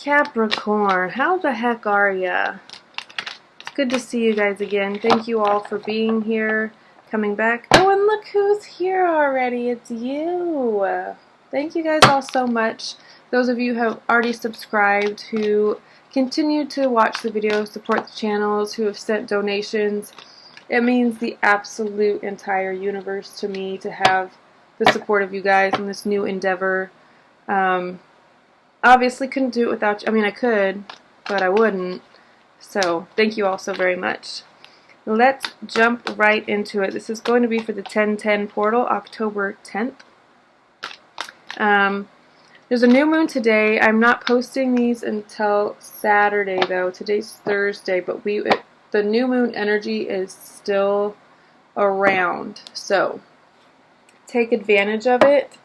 Capricorn, how the heck are ya? It's good to see you guys again. Thank you all for being here, coming back. Oh, and look who's here already. It's you. Thank you guys all so much. Those of you who have already subscribed, who continue to watch the videos, support the channels, who have sent donations. It means the absolute entire universe to me to have the support of you guys in this new endeavor. Obviously couldn't do it without you. I mean, I could, but I wouldn't. So, thank you all so very much. Let's jump right into it. This is going to be for the 10/10 portal, October 10th. There's a new moon today. I'm not posting these until Saturday, though. Today's Thursday, but the new moon energy is still around. So, take advantage of it,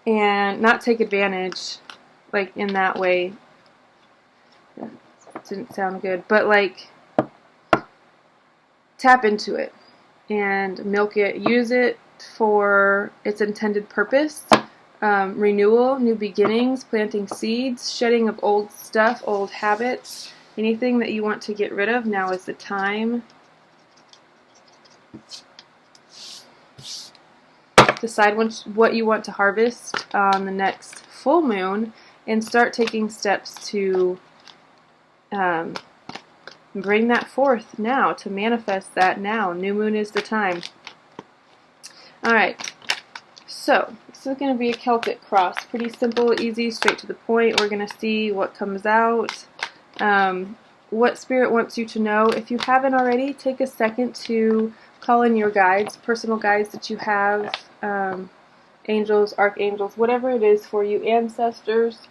and not take advantage like in that way. That didn't sound good, but like tap into it and milk it. Use it for its intended purpose. Renewal, new beginnings, planting seeds, shedding of old stuff, old habits, anything that you want to get rid of. Now is the time. Decide what you want to harvest on the next full moon, and start taking steps to bring that forth now, to manifest that now. New moon is the time. Alright, so this is going to be a Celtic Cross. Pretty simple, easy, straight to the point. We're going to see what comes out, what Spirit wants you to know. If you haven't already, take a second to call in your guides, personal guides that you have, angels, archangels, whatever it is for you, ancestors,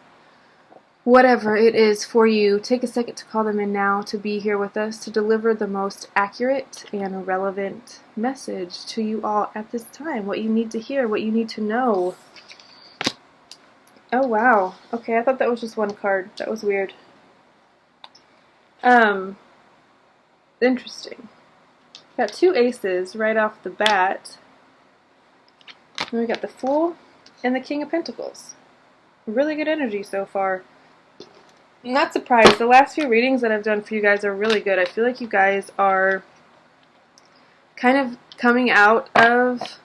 whatever it is for you. Take a second to call them in now, to be here with us, to deliver the most accurate and relevant message to you all at this time. What you need to hear, what you need to know. Oh, wow. Okay, I thought that was just one card. That was weird. Interesting. Got two aces right off the bat. And we got the Fool and the King of Pentacles. Really good energy so far. I'm not surprised. The last few readings that I've done for you guys are really good. I feel like you guys are kind of coming out of,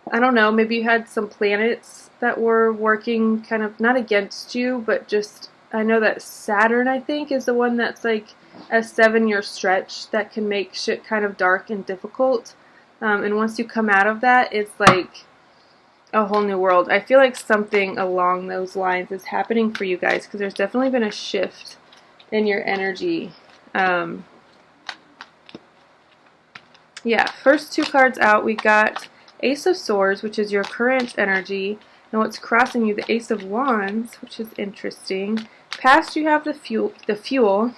I don't know, maybe you had some planets that were working kind of, not against you, but just, I know that Saturn, I think, is the one that's like a 7-year stretch that can make shit kind of dark and difficult. And once you come out of that, it's like a whole new world. I feel like something along those lines is happening for you guys, because there's definitely been a shift in your energy. Yeah, first two cards out, we got Ace of Swords, which is your current energy, and what's crossing you, the Ace of Wands, which is interesting. Past, you have the Fool.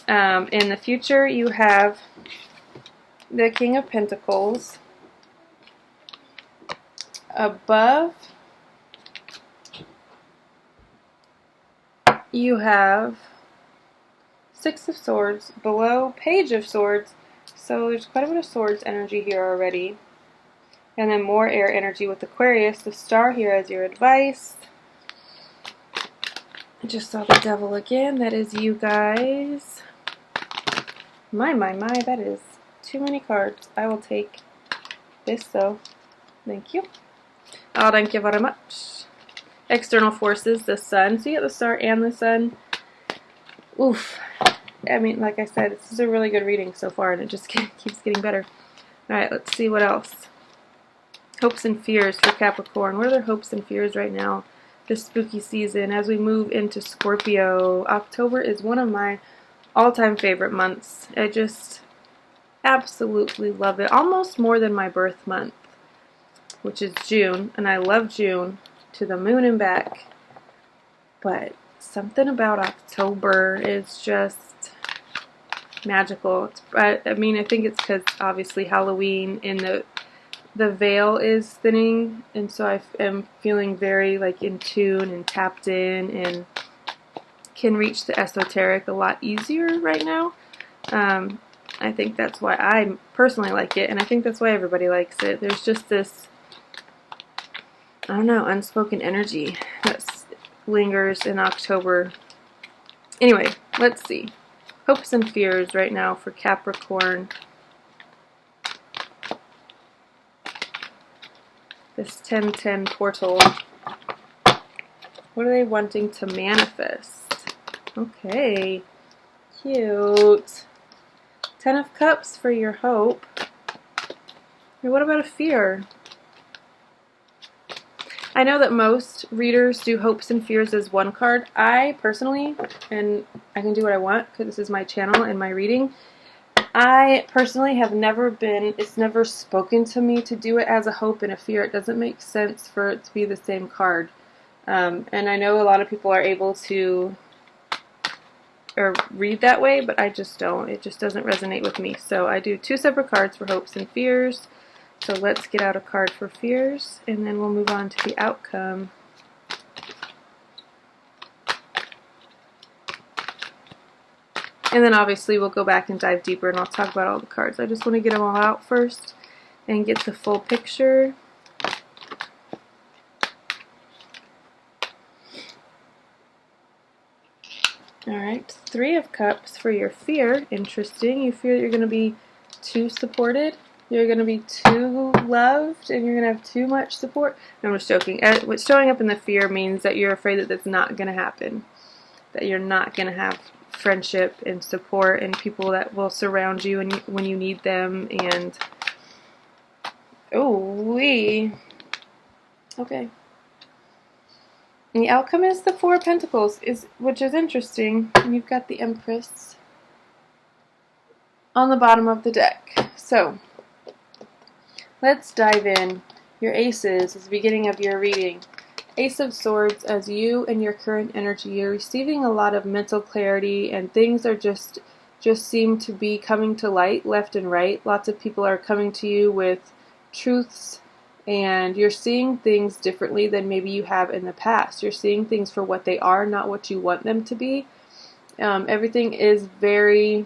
In the future, you have the King of Pentacles. Above, you have Six of Swords. Below, Page of Swords. So there's quite a bit of Swords energy here already. And then more air energy with Aquarius. The Star here as your advice. I just saw the Devil again. That is you guys. My, that is too many cards. I will take this though. Thank you. Oh, thank you very much. External forces, the Sun. So you get the Star and the Sun. Oof. I mean, like I said, this is a really good reading so far, and it just keeps getting better. Alright, let's see what else. Hopes and fears for Capricorn. What are their hopes and fears right now this spooky season as we move into Scorpio? October is one of my all-time favorite months. I just absolutely love it. Almost more than my birth month, which is June, and I love June to the moon and back. But something about October is just magical. I mean, I think it's because obviously Halloween and the veil is thinning, and so I am feeling very like in tune and tapped in, and can reach the esoteric a lot easier right now. I think that's why I personally like it, and I think that's why everybody likes it. There's just this, I don't know, unspoken energy that lingers in October. Anyway, let's see. Hopes and fears right now for Capricorn. This 1010 portal. What are they wanting to manifest? Okay, cute. 10 of Cups for your hope. And what about a fear? I know that most readers do hopes and fears as one card. I personally, and I can do what I want because this is my channel and my reading, I personally have never been, it's never spoken to me to do it as a hope and a fear. It doesn't make sense for it to be the same card. And I know a lot of people are able to read that way, but I just don't. It just doesn't resonate with me. So I do 2 separate cards for hopes and fears. So let's get out a card for fears, and then we'll move on to the outcome. And then obviously we'll go back and dive deeper, and I'll talk about all the cards. I just want to get them all out first and get the full picture. Alright, 3 of Cups for your fear. Interesting. You fear that you're going to be too supported. You're going to be too loved, and you're going to have too much support. No, I'm just joking. What's showing up in the fear means that you're afraid that that's not going to happen. That you're not going to have friendship and support and people that will surround you when you need them. And okay. And the outcome is the 4 of Pentacles, which is interesting. And you've got the Empress on the bottom of the deck. So let's dive in. Your aces is the beginning of your reading. Ace of Swords, as you and your current energy, you're receiving a lot of mental clarity, and things are just seem to be coming to light left and right. Lots of people are coming to you with truths, and you're seeing things differently than maybe you have in the past. You're seeing things for what they are, not what you want them to be. Everything is very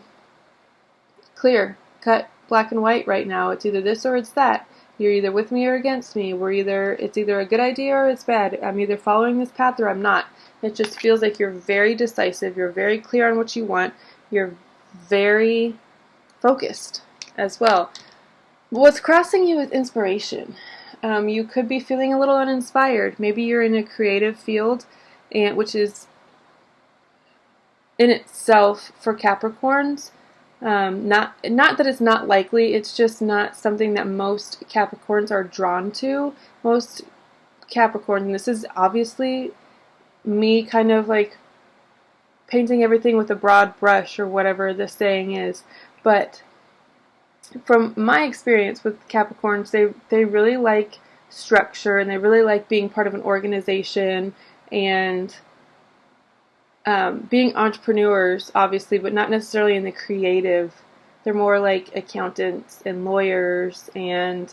clear, cut, black and white right now. It's either this or it's that. You're either with me or against me. It's either a good idea or it's bad. I'm either following this path or I'm not. It just feels like you're very decisive. You're very clear on what you want. You're very focused as well. What's crossing you is inspiration. You could be feeling a little uninspired. Maybe you're in a creative field, which is in itself for Capricorns. Not that it's not likely, it's just not something that most Capricorns are drawn to. Most Capricorns, and this is obviously me kind of like painting everything with a broad brush or whatever the saying is, but from my experience with Capricorns, they really like structure, and they really like being part of an organization, and being entrepreneurs, obviously, but not necessarily in the creative. They're more like accountants and lawyers and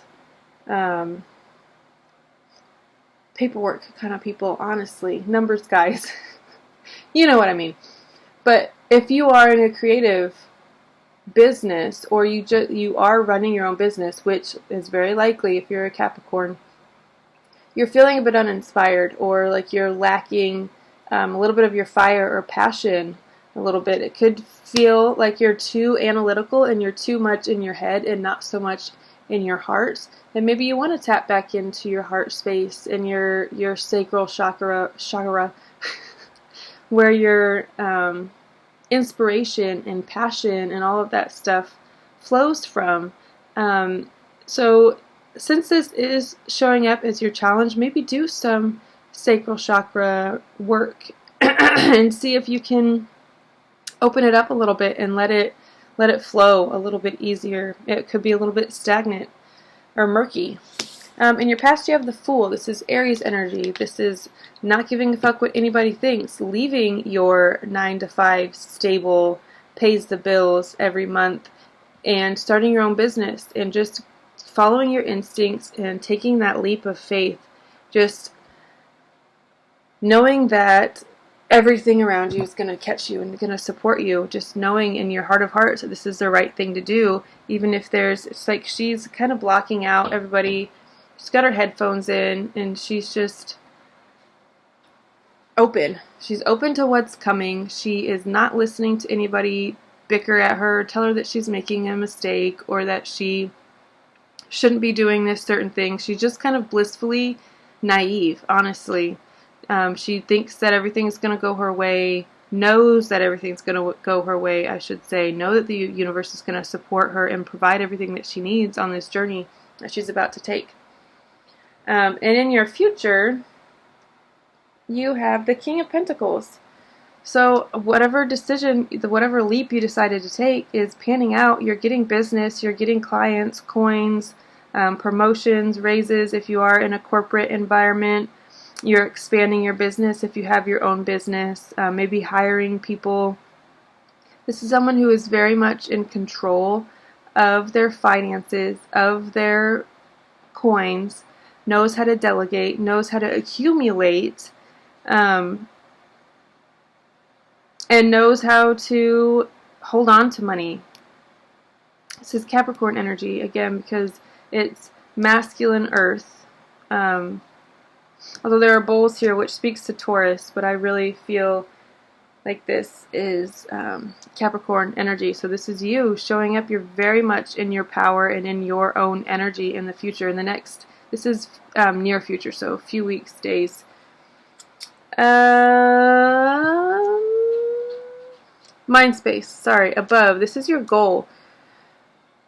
paperwork kind of people, honestly. Numbers guys. You know what I mean. But if you are in a creative business, or you are running your own business, which is very likely if you're a Capricorn, you're feeling a bit uninspired, or like you're lacking a little bit of your fire or passion a little bit. It could feel like you're too analytical and you're too much in your head and not so much in your heart. And maybe you want to tap back into your heart space and your sacral chakra where your inspiration and passion and all of that stuff flows from. So since this is showing up as your challenge, maybe do some sacral chakra work and see if you can open it up a little bit and let it flow a little bit easier. It could be a little bit stagnant or murky. In your past, you have the Fool. This is Aries energy. This is not giving a fuck what anybody thinks. Leaving your 9-to-5 stable, pays the bills every month, and starting your own business and just following your instincts and taking that leap of faith. Just knowing that everything around you is going to catch you and going to support you. Just knowing in your heart of hearts that this is the right thing to do, even if it's like she's kind of blocking out everybody. She's got her headphones in, and she's just open. She's open to what's coming. She is not listening to anybody bicker at her, tell her that she's making a mistake or that she shouldn't be doing this certain thing. She's just kind of blissfully naive, honestly. She thinks that everything's going to go her way, knows that everything's going to go her way, I should say, know that the universe is going to support her and provide everything that she needs on this journey that she's about to take. And in your future, you have the King of Pentacles. So whatever decision, whatever leap you decided to take is panning out. You're getting business, you're getting clients, coins, promotions, raises if you are in a corporate environment. You're expanding your business if you have your own business, maybe hiring people. This is someone who is very much in control of their finances, of their coins, knows how to delegate, knows how to accumulate, and knows how to hold on to money. This is Capricorn energy, again, because it's masculine earth. Although there are bulls here, which speaks to Taurus, but I really feel like this is Capricorn energy. So this is you showing up. You're very much in your power and in your own energy in the future. In the next, this is near future, so a few weeks, days. Mind space, sorry, above. This is your goal.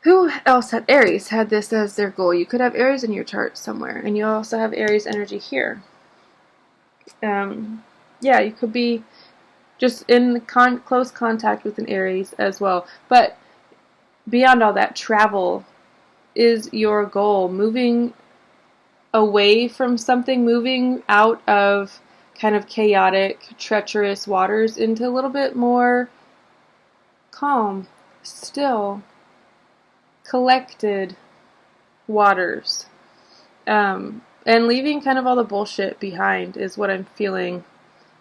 Who else had Aries had this as their goal? You could have Aries in your chart somewhere, and you also have Aries energy here. Yeah, you could be just in close contact with an Aries as well. But beyond all that, travel is your goal. Moving away from something, moving out of kind of chaotic, treacherous waters into a little bit more calm, still, collected waters. And leaving kind of all the bullshit behind is what I'm feeling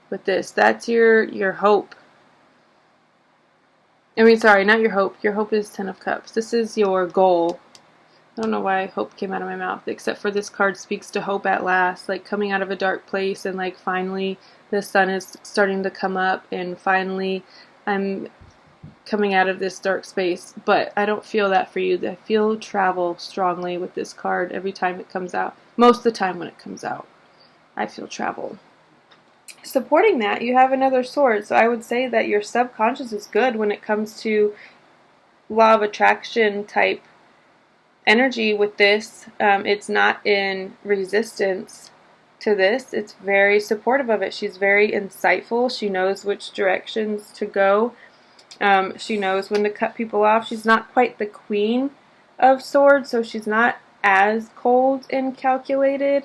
with this. That's your hope. I mean, sorry, not your hope. Your hope is Ten of Cups. This is your goal. I don't know why hope came out of my mouth, except for this card speaks to hope at last, like coming out of a dark place and like finally the sun is starting to come up and finally I'm coming out of this dark space. But I don't feel that for you. I feel travel strongly with this card every time it comes out. Most of the time when it comes out, I feel travel. Supporting that, you have another sword. So I would say that your subconscious is good when it comes to law of attraction type energy with this. It's not in resistance to this. It's very supportive of it. She's very insightful. She knows which directions to go. She knows when to cut people off. She's not quite the Queen of Swords, so she's not as cold and calculated.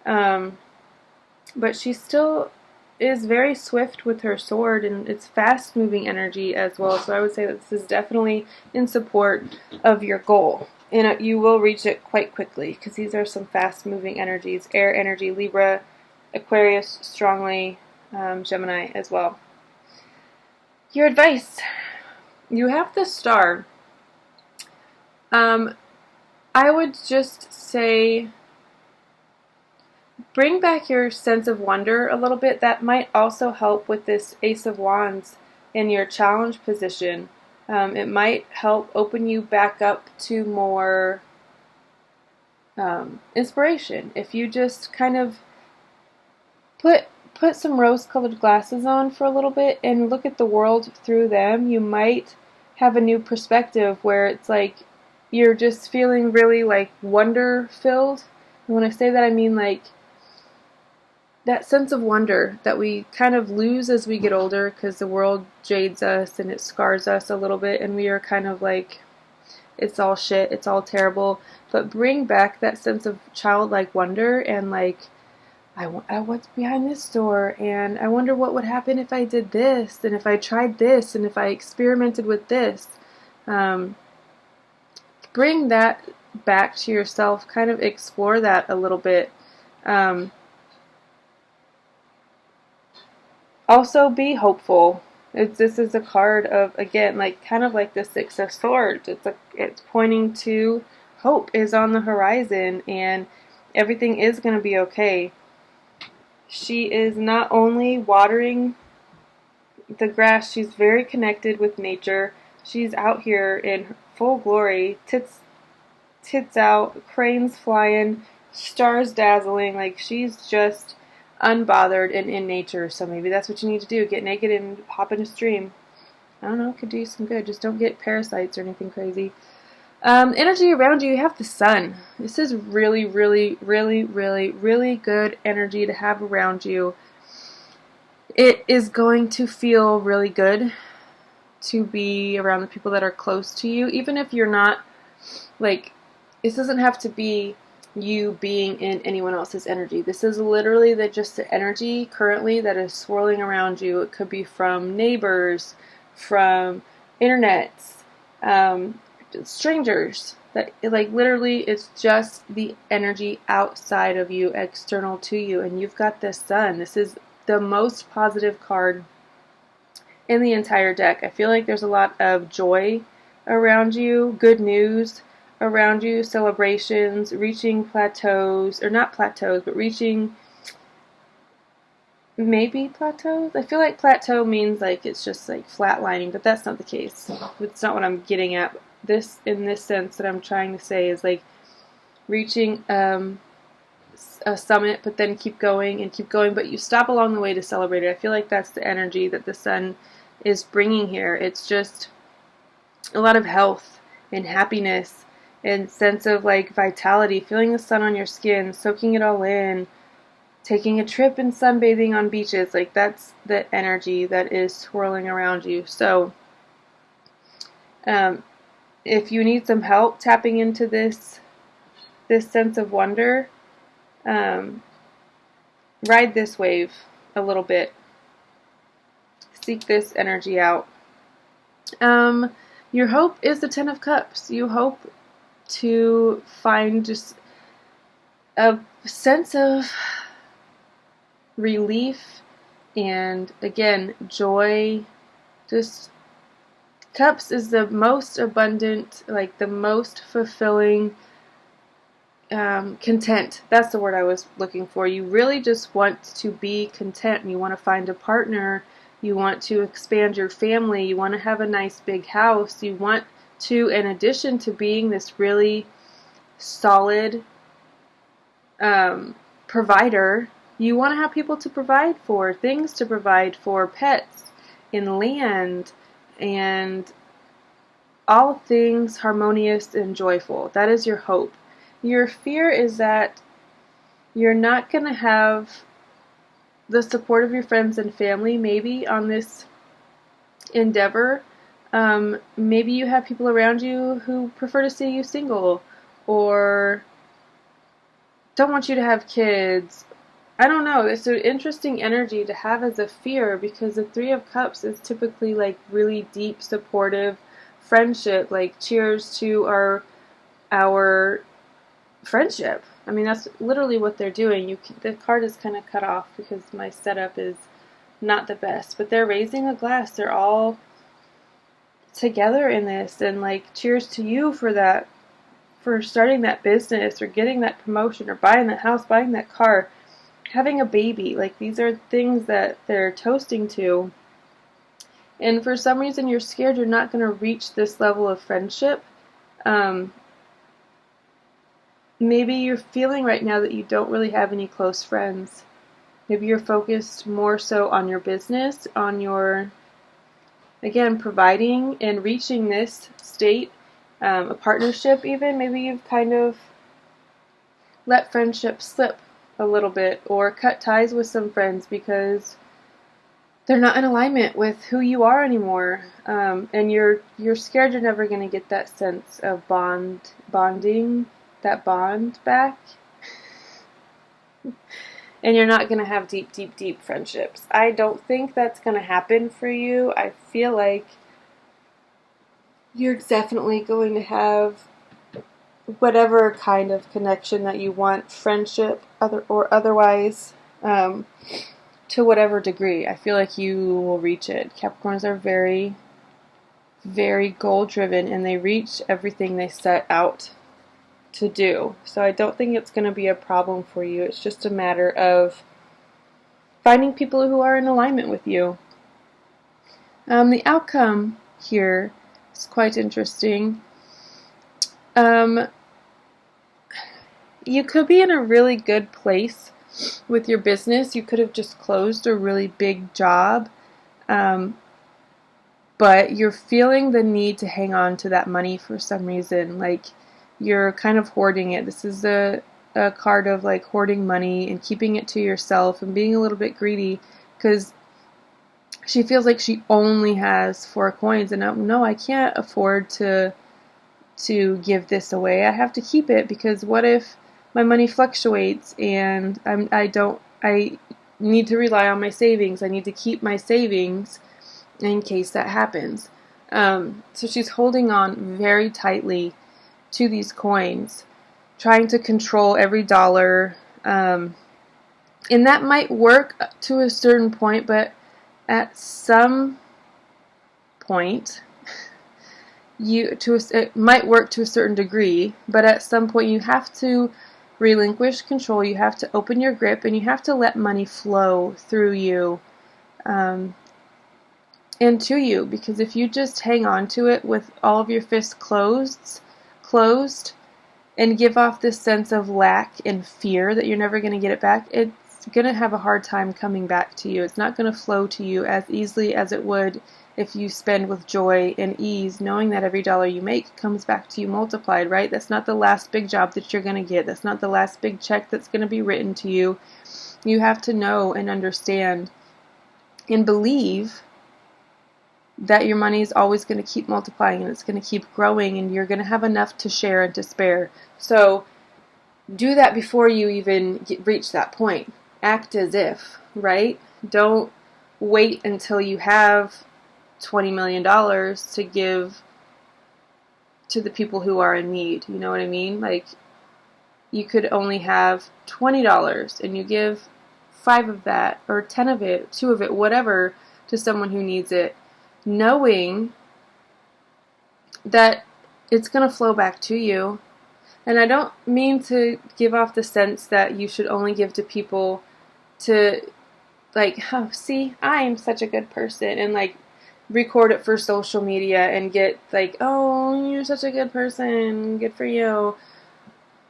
But she still is very swift with her sword, and it's fast-moving energy as well. So I would say that this is definitely in support of your goal. And you will reach it quite quickly, because these are some fast-moving energies. Air energy, Libra, Aquarius, strongly, Gemini as well. Your advice. You have the Star. I would just say bring back your sense of wonder a little bit. That might also help with this Ace of Wands in your challenge position. It might help open you back up to more inspiration. If you just kind of put some rose-colored glasses on for a little bit and look at the world through them, you might have a new perspective where it's like you're just feeling really like wonder-filled. And when I say that, I mean like that sense of wonder that we kind of lose as we get older because the world jades us and it scars us a little bit, and we are kind of like, it's all shit, it's all terrible. But bring back that sense of childlike wonder and like, what's behind this door, and I wonder what would happen if I did this, and if I tried this, and if I experimented with this. Bring that back to yourself, kind of explore that a little bit. Also be hopeful. This is a card of, again, like kind of like the Six of Swords. It's pointing to hope is on the horizon and everything is going to be okay. She is not only watering the grass, she's very connected with nature. She's out here in full glory, tits out, cranes flying, stars dazzling, like she's just unbothered and in nature. So maybe that's what you need to do, get naked and hop in a stream. I don't know, it could do you some good. Just don't get parasites or anything crazy. Energy around you, you have the sun. This is really, really, really, really, really good energy to have around you. It is going to feel really good to be around the people that are close to you, even if you're not, like, this doesn't have to be you being in anyone else's energy. This is literally just the energy currently that is swirling around you. It could be from neighbors, from internets, strangers. That, like, literally it's just the energy outside of you, external to you, and you've got the sun. This is the most positive card in the entire deck. I feel like there's a lot of joy around you, good news around you, celebrations, reaching plateaus, or not plateaus, but reaching maybe plateaus. I feel like plateau means like it's just like flatlining, but that's not the case. It's not what I'm getting at. This, in this sense that I'm trying to say, is like reaching a summit, but then keep going and keep going, but you stop along the way to celebrate it. I feel like that's the energy that the sun is bringing here. It's just a lot of health and happiness and sense of like vitality, feeling the sun on your skin, soaking it all in, taking a trip and sunbathing on beaches. Like, that's the energy that is swirling around you. So if you need some help tapping into this sense of wonder, ride this wave a little bit. Seek this energy out. Your hope is the Ten of Cups. You hope to find just a sense of relief and, again, joy. Just, Cups is the most abundant, like the most fulfilling, content. That's the word I was looking for. You really just want to be content. You want to find a partner. You want to expand your family. You want to have a nice big house. You want to, in addition to being this really solid provider, you want to have people to provide for, things to provide for, pets and land, and all things harmonious and joyful. That is your hope. Your fear is that you're not going to have the support of your friends and family, maybe, on this endeavor. Maybe you have people around you who prefer to see you single, or don't want you to have kids. I don't know. It's an interesting energy to have as a fear, because the Three of Cups is typically like really deep, supportive friendship. Like, cheers to our friendship. I mean, that's literally what they're doing. The card is kind of cut off because my setup is not the best, but they're raising a glass. They're all together in this, and like, cheers to you for that, for starting that business, or getting that promotion, or buying that house, buying that car, having a baby. Like, these are things that they're toasting to. And for some reason you're scared you're not going to reach this level of friendship. Maybe you're feeling right now that you don't really have any close friends. Maybe you're focused more so on your business, on your, again, providing and reaching this state, a partnership even. Maybe you've kind of let friendship slip a little bit, or cut ties with some friends because they're not in alignment with who you are anymore. And you're scared you're never going to get that sense of bonding, that bond back. And you're not going to have deep, deep, deep friendships. I don't think that's going to happen for you. I feel like you're definitely going to have whatever kind of connection that you want, friendship or otherwise, to whatever degree. I feel like you will reach it. Capricorns are very, very goal-driven, and they reach everything they set out to do. So I don't think it's going to be a problem for you. It's just a matter of finding people who are in alignment with you. The outcome here is quite interesting. You could be in a really good place with your business. You could have just closed a really big job, but you're feeling the need to hang on to that money for some reason. Like, you're kind of hoarding it. This is a card of like hoarding money and keeping it to yourself and being a little bit greedy, because she feels like she only has 4 coins, and no, I can't afford to give this away. I have to keep it, because what if my money fluctuates and I need to rely on my savings. I need to keep my savings in case that happens. So she's holding on very tightly to these coins, trying to control every dollar. And that might work to a certain point, but at some point, it might work to a certain degree, but at some point you have to relinquish control. You have to open your grip, and you have to let money flow through you and to you, because if you just hang on to it with all of your fists closed and give off this sense of lack and fear that you're never going to get it back, it's going to have a hard time coming back to you. It's not going to flow to you as easily as it would if you spend with joy and ease, knowing that every dollar you make comes back to you multiplied, right? That's not the last big job that you're going to get. That's not the last big check that's going to be written to you. You have to know and understand and believe that your money is always going to keep multiplying, and it's going to keep growing, and you're going to have enough to share and to spare. So do that before you even reach that point. Act as if, right? Don't wait until you have $20 million to give to the people who are in need. You know what I mean? Like, you could only have $20 and you give 5 of that, or 10 of it, 2 of it, whatever, to someone who needs it, knowing that it's going to flow back to you. And I don't mean to give off the sense that you should only give to people to, like, oh, see, I am such a good person, and like record it for social media and get like, oh, you're such a good person, good for you.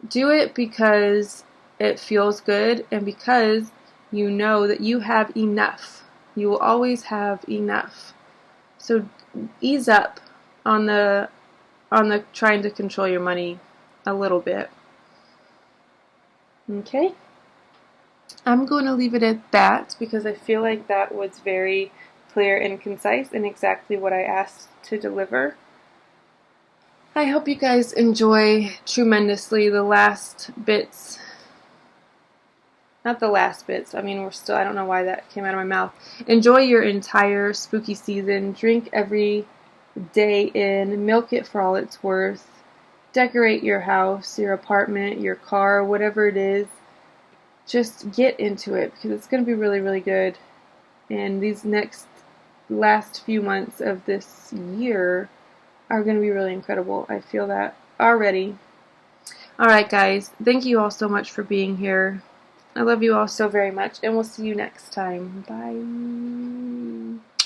Do it because it feels good, and because you know that you have enough. You will always have enough. So ease up on the trying to control your money a little bit. Okay? I'm going to leave it at that, because I feel like that was very clear and concise and exactly what I asked to deliver. I hope you guys enjoy tremendously the last bits. Not the last bits. I mean, I don't know why that came out of my mouth. Enjoy your entire spooky season. Drink every day in. Milk it for all it's worth. Decorate your house, your apartment, your car, whatever it is. Just get into it, because it's going to be really, really good. And these last few months of this year are going to be really incredible. I feel that already. Alright guys, thank you all so much for being here. I love you all so very much, and we'll see you next time. Bye.